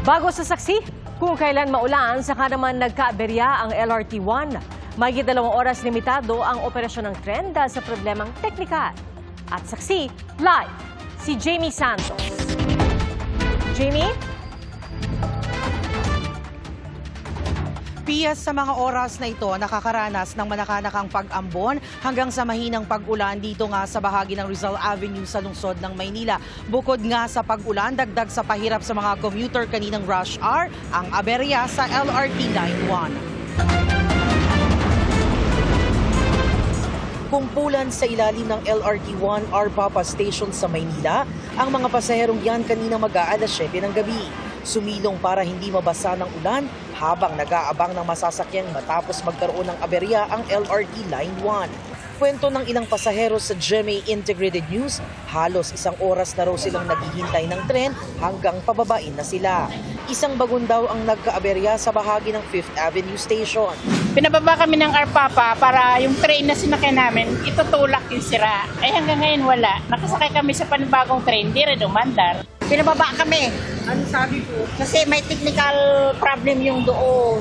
Bago sa saksi, kung kailan maulan, saka naman nagkaaberya ang LRT-1. Mahigit 2 oras limitado ang operasyon ng tren dahil sa problemang teknikal. At saksi, live, si Jamie Santos. Jamie? Pia, sa mga oras na ito, nakakaranas ng manakanakang pag-ambon hanggang sa mahinang pag-ulan dito nga sa bahagi ng Rizal Avenue sa lungsod ng Maynila. Bukod nga sa pag-ulan, dagdag sa pahirap sa mga commuter kaninang rush hour, ang aberya sa LRT Line 1. Kumpulan sa ilalim ng LRT-1 Arpapa Station sa Maynila, ang mga pasaherong yan kanina mag-aalas 7 ng gabi. Sumilong para hindi mabasa ng ulan habang nag-aabang ng masasakyang matapos magkaroon ng aberya ang LRT Line 1. Kwento ng ilang pasahero sa GMA Integrated News, halos 1 oras na raw silang naghihintay ng tren hanggang pababain na sila. Isang bagon daw ang nagkaaberya sa bahagi ng 5th Avenue Station. Pinababa kami ng Arpapa para yung train na sinakay namin, itutulak yung sira. Ay hanggang ngayon wala. Nakasakay kami sa panibagong train, di rin umandar. Pinababa kami. Ano sabi po? Kasi may technical problem yung doon.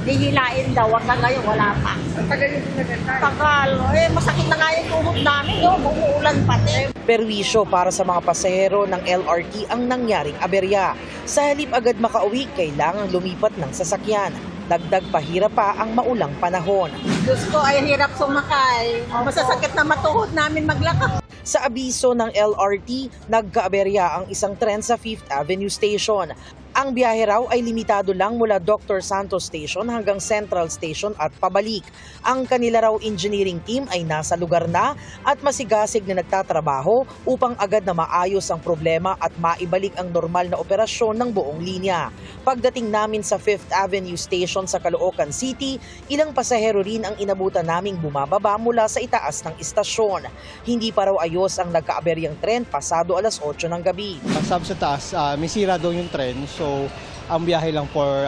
Dihilain daw, hanggang ngayon wala pa. Tagal yung pinagantay? Tagal. Masakit na nga yung tuhod namin. Yung umuulan pati. Perwisyo para sa mga pasahero ng LRT ang nangyaring aberya. Sa halip agad makauwi, kailangang lumipat ng sasakyan. Dagdag pahirap pa ang maulang panahon. Diyos ko ay hirap sumakay. Masasakit na matuhod namin maglakad. Sa abiso ng LRT, nagkaaberya ang isang tren sa 5th Avenue Station. Ang biyahe raw ay limitado lang mula Dr. Santos Station hanggang Central Station at pabalik. Ang kanila raw engineering team ay nasa lugar na at masigasig na nagtatrabaho upang agad na maayos ang problema at maibalik ang normal na operasyon ng buong linya. Pagdating namin sa 5th Avenue Station sa Caloocan City, ilang pasahero rin ang inabutan naming bumababa mula sa itaas ng istasyon. Hindi pa raw ayos ang nagkaaberyang tren pasado alas 8 ng gabi. Pag sa taas, may sira daw yung tren. So, ang biyahe lang for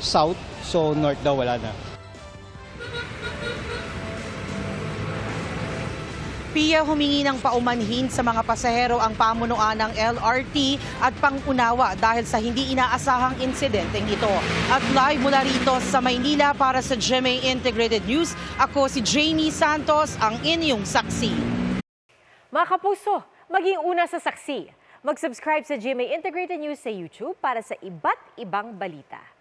south. So, north daw wala na. Pia, humingi ng paumanhin sa mga pasahero ang pamunuan ng LRT at pangunawa dahil sa hindi inaasahang insidenteng ito. At live mula rito sa Maynila para sa GMA Integrated News, ako si Jamie Santos, ang inyong saksi. Mga kapuso, maging una sa saksi. Mag-subscribe sa GMA Integrated News sa YouTube para sa iba't ibang balita.